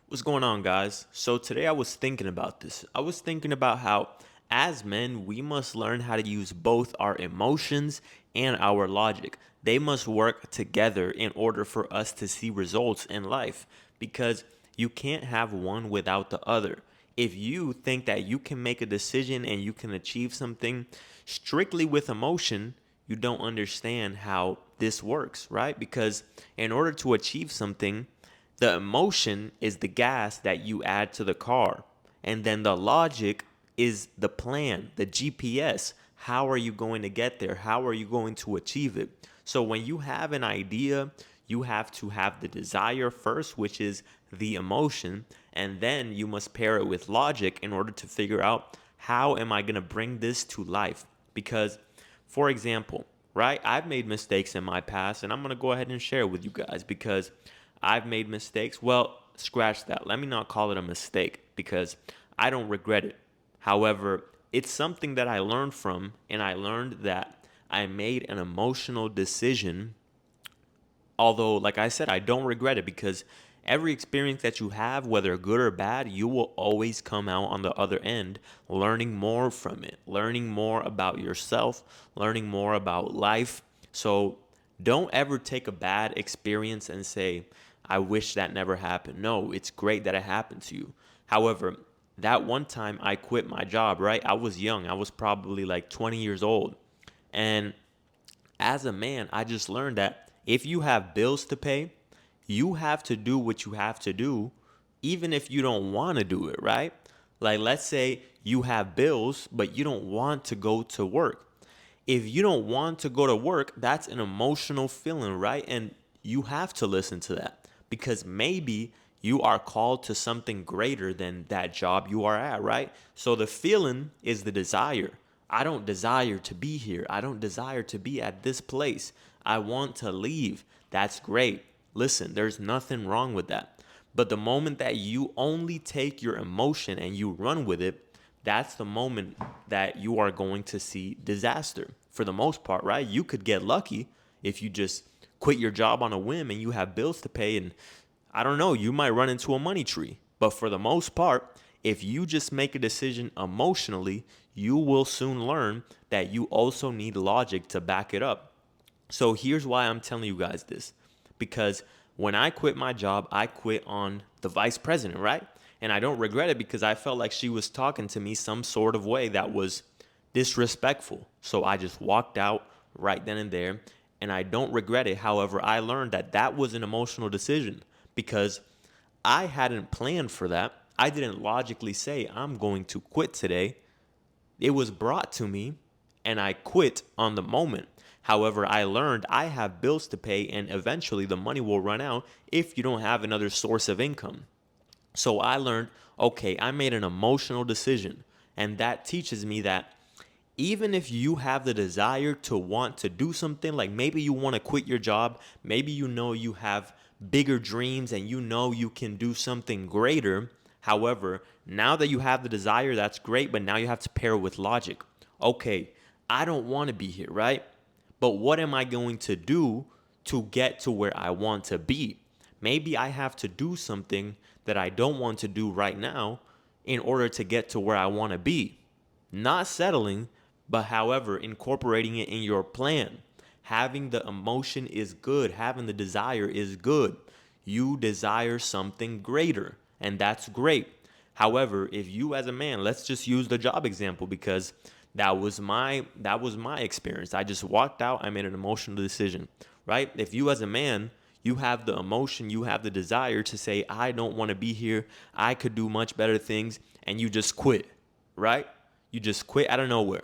What's going on, guys? So, today I was thinking about this. I was thinking about how, as men, we must learn how to use both our emotions and our logic. They must work together in order for us to see results in life because you can't have one without the other. If you think that you can make a decision and you can achieve something strictly with emotion, you don't understand how this works, right? Because in order to achieve something, the emotion is the gas that you add to the car. And then the logic is the plan, the GPS. How are you going to get there? How are you going to achieve it? So when you have an idea, you have to have the desire first, which is the emotion. And then you must pair it with logic in order to figure out how am I going to bring this to life? Because, for example, right, I've made mistakes in my past, and I'm going to go ahead and share it with you guys because I've made mistakes. Well, scratch that. Let me not call it a mistake because I don't regret it. However, it's something that I learned from, and I learned that I made an emotional decision. Although, like I said, I don't regret it because every experience that you have, whether good or bad, you will always come out on the other end learning more from it, learning more about yourself, learning more about life. So don't ever take a bad experience and say, I wish that never happened. No, it's great that it happened to you. However, that one time I quit my job, right? I was young. I was probably like 20 years old. And as a man, I just learned that if you have bills to pay, you have to do what you have to do, even if you don't want to do it, right? Like, let's say you have bills, but you don't want to go to work. If you don't want to go to work, that's an emotional feeling, right? And you have to listen to that because maybe you are called to something greater than that job you are at, right? So the feeling is the desire. I don't desire to be here. I don't desire to be at this place. I want to leave. That's great. Listen, there's nothing wrong with that. But the moment that you only take your emotion and you run with it, that's the moment that you are going to see disaster for the most part, right? You could get lucky if you just quit your job on a whim and you have bills to pay. And I don't know, you might run into a money tree. But for the most part, if you just make a decision emotionally, you will soon learn that you also need logic to back it up. So here's why I'm telling you guys this. Because when I quit my job, I quit on the vice president, right? And I don't regret it because I felt like she was talking to me some sort of way that was disrespectful. So I just walked out right then and there. And I don't regret it. However, I learned that that was an emotional decision because I hadn't planned for that. I didn't logically say, I'm going to quit today. It was brought to me and I quit on the moment. However, I learned I have bills to pay and eventually the money will run out if you don't have another source of income. So I learned, okay, I made an emotional decision. And that teaches me that even if you have the desire to want to do something, like maybe you want to quit your job, maybe you know you have bigger dreams and you know you can do something greater. However, now that you have the desire, that's great, but now you have to pair it with logic. Okay, I don't want to be here, right? But what am I going to do to get to where I want to be? Maybe I have to do something that I don't want to do right now in order to get to where I want to be. Not settling, but however, incorporating it in your plan. Having the emotion is good, having the desire is good. You desire something greater, and that's great. However, if you as a man, let's just use the job example because that was my experience. I just walked out, I made an emotional decision, right? If you as a man, you have the emotion, you have the desire to say I don't want to be here, I could do much better things, and you just quit, right? You just quit out of nowhere.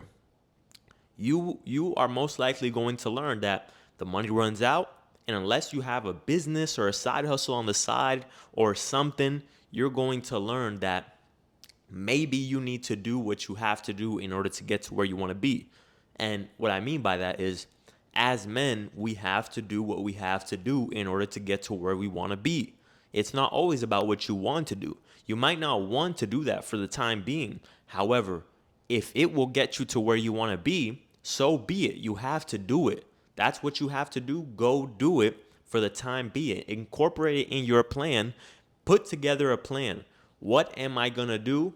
You are most likely going to learn that the money runs out, and unless you have a business or a side hustle on the side or something, you're going to learn that maybe you need to do what you have to do in order to get to where you want to be. And what I mean by that is, as men, we have to do what we have to do in order to get to where we want to be. It's not always about what you want to do. You might not want to do that for the time being. However, if it will get you to where you want to be, so be it. You have to do it. That's what you have to do. Go do it for the time being. Incorporate it in your plan Put together a plan. What am I going to do?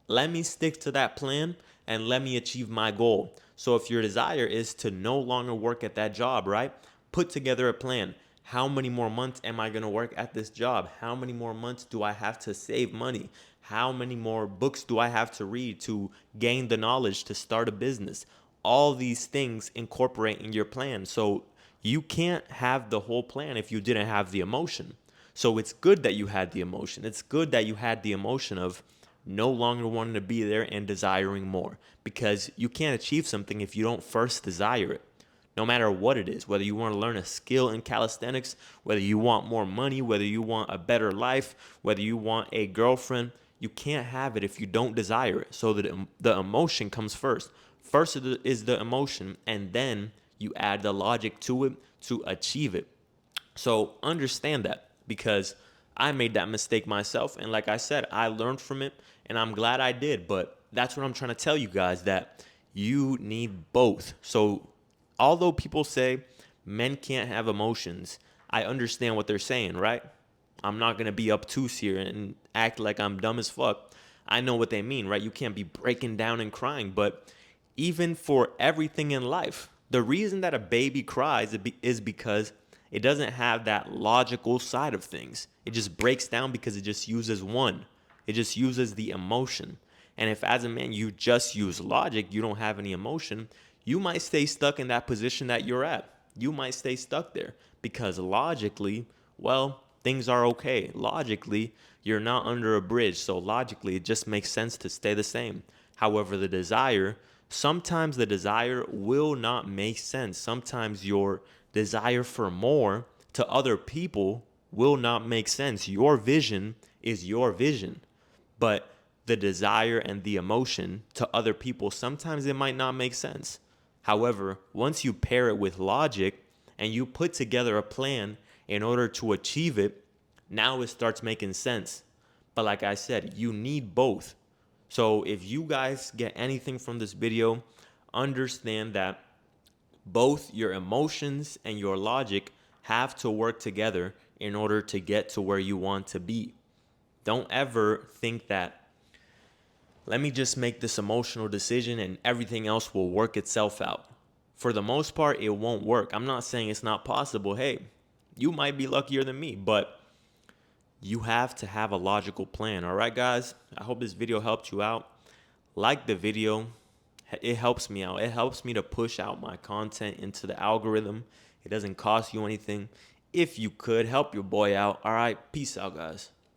Let me stick to that plan and let me achieve my goal. So if your desire is to no longer work at that job, right? Put together a plan. How many more months am I going to work at this job? How many more months do I have to save money? How many more books do I have to read to gain the knowledge to start a business? All these things incorporate in your plan. So you can't have the whole plan if you didn't have the emotion. So it's good that you had the emotion. It's good that you had the emotion of no longer wanting to be there and desiring more, because you can't achieve something if you don't first desire it. No matter what it is, whether you want to learn a skill in calisthenics, whether you want more money, whether you want a better life, whether you want a girlfriend, you can't have it if you don't desire it. So that the emotion comes first. First is the emotion, and then you add the logic to it to achieve it. So understand that, because I made that mistake myself. And like I said, I learned from it and I'm glad I did. But that's what I'm trying to tell you guys, that you need both. So although people say men can't have emotions, I understand what they're saying, right? I'm not going to be obtuse here and act like I'm dumb as fuck. I know what they mean, right? You can't be breaking down and crying. But even for everything in life, the reason that a baby cries is because it doesn't have that logical side of things. It just breaks down because it just uses one. It just uses the emotion. And if as a man you just use logic, you don't have any emotion, you might stay stuck in that position that you're at. You might stay stuck there because logically, well, things are okay. Logically, you're not under a bridge. So logically, it just makes sense to stay the same. However, sometimes the desire will not make sense. Sometimes your desire for more to other people will not make sense. Your vision is your vision, but the desire and the emotion to other people, sometimes it might not make sense. However, once you pair it with logic and you put together a plan in order to achieve it, now it starts making sense. But like I said, you need both. So if you guys get anything from this video, understand that both your emotions and your logic have to work together in order to get to where you want to be. Don't ever think that, let me just make this emotional decision and everything else will work itself out. For the most part, it won't work. I'm not saying it's not possible. Hey, you might be luckier than me, but you have to have a logical plan. All right, guys? I hope this video helped you out. Like the video. It helps me out. It helps me to push out my content into the algorithm. It doesn't cost you anything. If you could help your boy out. All right, peace out, guys.